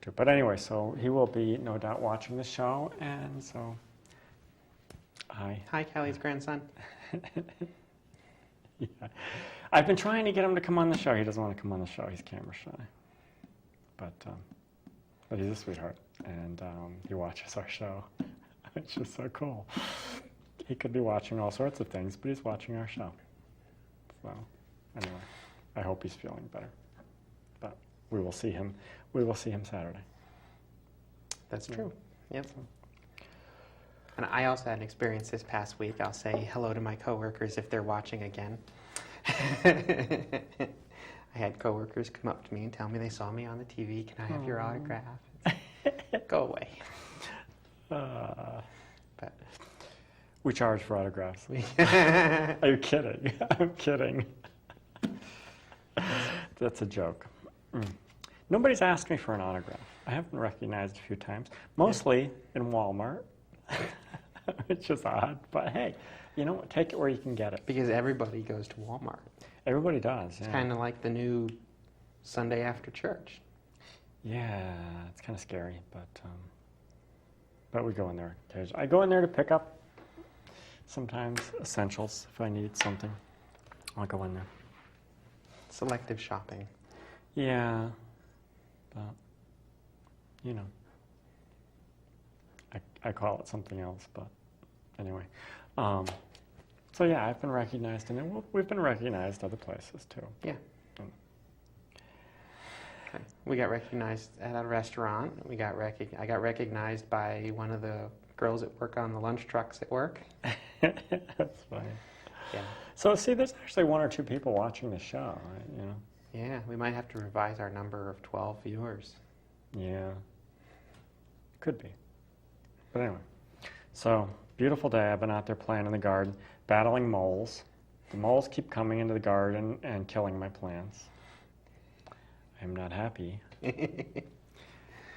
to. But anyway, so he will be no doubt watching the show, and so hi. Hi, Callie's grandson. Yeah. I've been trying to get him to come on the show. He doesn't want to come on the show. He's camera shy. But he's a sweetheart, and he watches our show, which is so cool. He could be watching all sorts of things, but he's watching our show. So anyway, I hope he's feeling better. But we will see him. We will see him Saturday. That's true. Yep. And I also had an experience this past week. I'll say hello to my coworkers if they're watching again. I had coworkers come up to me and tell me they saw me on the TV. Can I have your autograph? Go away. But we charge for autographs. Are you kidding? I'm kidding. That's a joke. Nobody's asked me for an autograph. I have been recognized a few times, mostly in Walmart, which is odd. But hey, you know what? Take it where you can get it. Because everybody goes to Walmart. Everybody does. It's kind of like the new Sunday after church. Yeah, it's kind of scary, but we go in there occasionally. I go in there to pick up sometimes essentials if I need something. I'll go in there. Selective shopping. Yeah, but you know, I call it something else, but anyway. So yeah, I've been recognized, and we've been recognized other places too. Yeah. Okay. We got recognized at a restaurant. I got recognized by one of the girls that work on the lunch trucks at work. That's funny. Yeah. So see, there's actually one or two people watching the show, right? You know. Yeah, we might have to revise our number of 12 viewers. Yeah. Could be. But anyway, so beautiful day. I've been out there playing in the garden, battling moles. The moles keep coming into the garden and killing my plants. I'm not happy.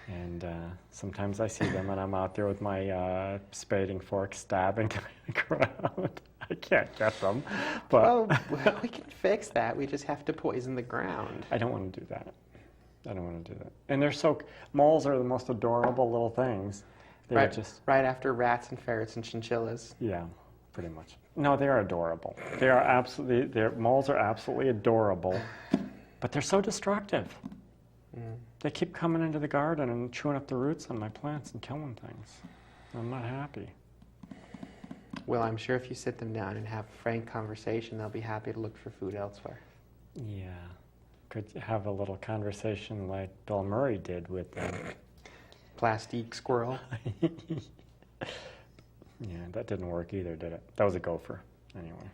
And sometimes I see them and I'm out there with my spading fork stabbing the ground. I can't get them. But Oh, well, we can fix that. We just have to poison the ground. I don't want to do that. I don't want to do that. And moles are the most adorable little things. They're just right after rats and ferrets and chinchillas. Yeah, pretty much. No, they are adorable. Moles are absolutely adorable, but they're so destructive. They keep coming into the garden and chewing up the roots on my plants and killing things. I'm not happy. Well, I'm sure if you sit them down and have a frank conversation, they'll be happy to look for food elsewhere. Yeah. Could have a little conversation like Bill Murray did with them. Plastique squirrel. Yeah, that didn't work either, did it? That was a gopher, anyway.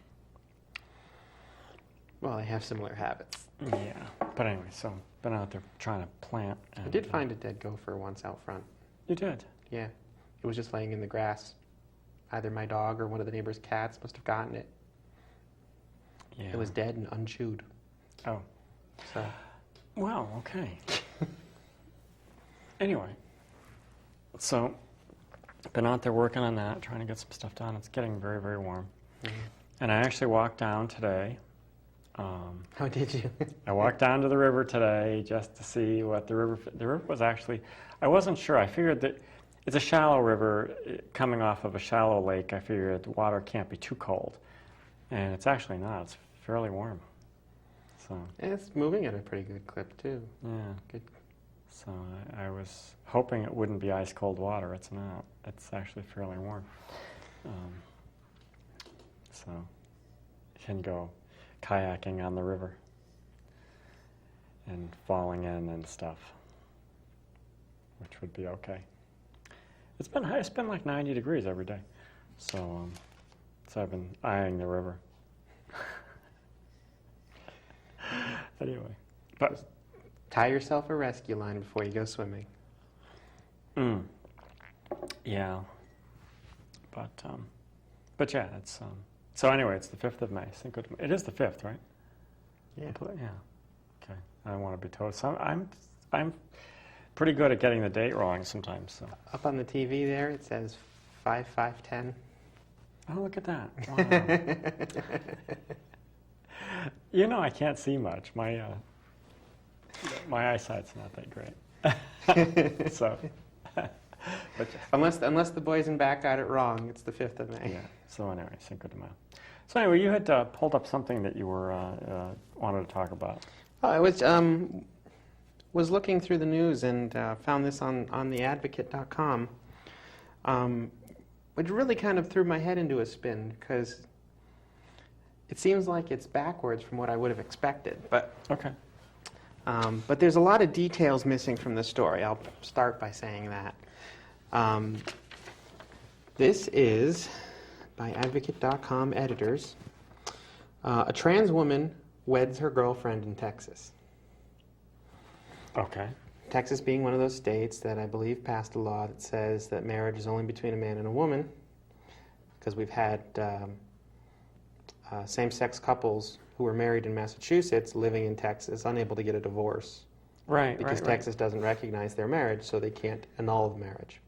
Well, they have similar habits. Yeah, but anyway, so been out there trying to plant. I did find a dead gopher once out front. You did? Yeah. It was just laying in the grass. Either my dog or one of the neighbor's cats must have gotten it. Yeah. It was dead and unchewed. Oh. So. Well, okay. Anyway, so been out there working on that, trying to get some stuff done. It's getting very, very warm. Mm-hmm. And I actually walked down today. How did you? I walked down to the river today just to see what the river was actually. I wasn't sure. I figured that it's a shallow river coming off of a shallow lake. I figured the water can't be too cold. And it's actually not. It's fairly warm. So. And it's moving at a pretty good clip, too. Yeah. Good. So I was hoping it wouldn't be ice cold water. It's not. It's actually fairly warm. So you can go kayaking on the river and falling in and stuff, which would be okay. It's been like 90 degrees every day, so I've been eyeing the river. Anyway, but tie yourself a rescue line before you go swimming. Yeah, but yeah, it's so anyway, it's the 5th of May. Cinco de Mayo. It is the 5th, right? Yeah. Yeah. Okay. I don't want to be told. So I'm pretty good at getting the date wrong sometimes. So. Up on the TV there, it says 5/5/10. Oh, look at that! Wow. You know, I can't see much. My eyesight's not that great. So, but Unless the boys in back got it wrong, it's the 5th of May. yeah. So anyway, Cinco de Mayo. So anyway, you had pulled up something that you were wanted to talk about. Oh, I was looking through the news and found this on theadvocate.com, which really kind of threw my head into a spin because it seems like it's backwards from what I would have expected. But Okay. But there's a lot of details missing from the story. I'll start by saying that. This is, by Advocate.com editors, a trans woman weds her girlfriend in Texas. Okay. Texas being one of those states that I believe passed a law that says that marriage is only between a man and a woman, because we've had same-sex couples who were married in Massachusetts living in Texas unable to get a divorce Right. because right, Texas doesn't recognize their marriage, so they can't annul the marriage.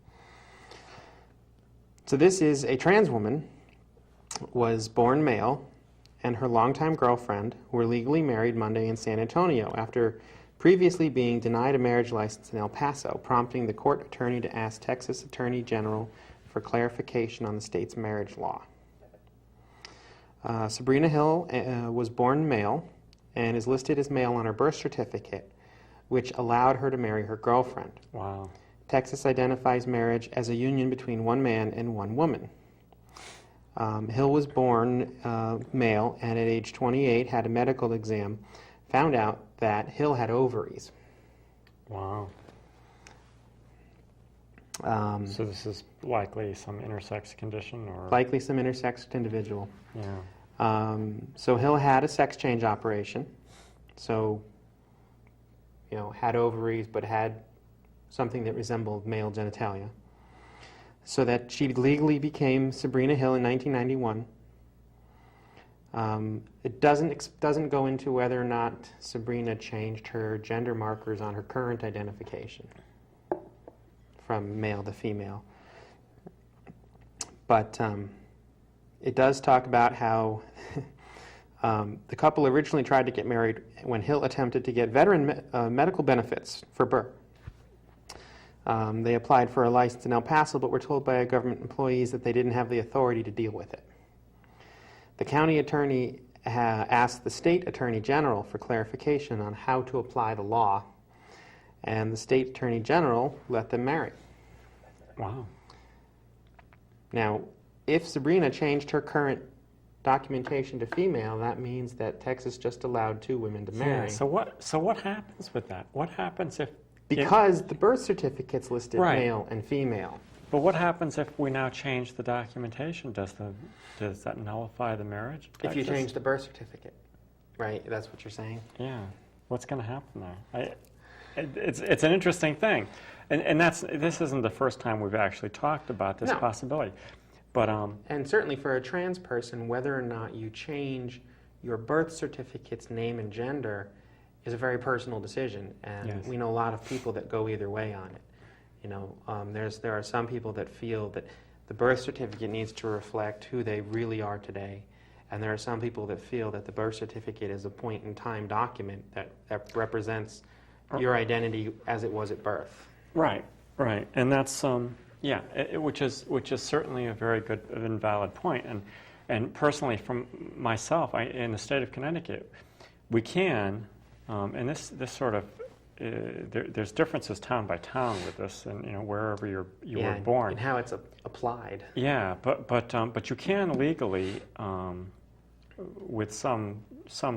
So this is a trans woman, was born male, and her longtime girlfriend were legally married Monday in San Antonio after previously being denied a marriage license in El Paso, prompting the court attorney to ask Texas Attorney General for clarification on the state's marriage law. Sabrina Hill was born male and is listed as male on her birth certificate, which allowed her to marry her girlfriend. Wow. Texas identifies marriage as a union between one man and one woman. Hill was born male and at age 28 had a medical exam, found out that Hill had ovaries. Wow. So this is likely some intersex condition, or Likely some intersexed individual. yeah. So Hill had a sex change operation. So, had ovaries but had something that resembled male genitalia. So that she legally became Sabrina Hill in 1991. It doesn't go into whether or not Sabrina changed her gender markers on her current identification from male to female. But it does talk about how the couple originally tried to get married when Hill attempted to get veteran medical benefits for birth. They applied for a license in El Paso, but were told by government employees that they didn't have the authority to deal with it. The county attorney asked the state attorney general for clarification on how to apply the law, and the state attorney general let them marry. Wow. Now, if Sabrina changed her current documentation to female, that means that Texas just allowed two women to marry. Yeah. So what happens with that? What happens if Because the birth certificate's listed Right. male and female. But what happens if we now change the documentation? Does that nullify the marriage? If you Texas? change the birth certificate, right? That's what you're saying? Yeah. What's going to happen there? It's an interesting thing, and this isn't the first time we've actually talked about this No. possibility, but And certainly for a trans person, whether or not you change your birth certificate's name and gender is a very personal decision, and Yes. we know a lot of people that go either way on it. There are some people that feel that the birth certificate needs to reflect who they really are today, and there are some people that feel that the birth certificate is a point-in-time document that represents your identity as it was at birth. right, and that's which is certainly a very good and valid point, and personally, from myself, in the state of Connecticut, we can, and this sort of. There's differences town by town with this, and wherever you were born, and how it's applied. Yeah, but you can legally, with some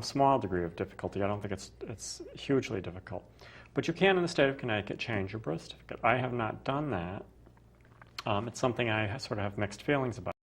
small degree of difficulty. I don't think it's hugely difficult, but you can in the state of Connecticut change your birth certificate. I have not done that. It's something I sort of have mixed feelings about.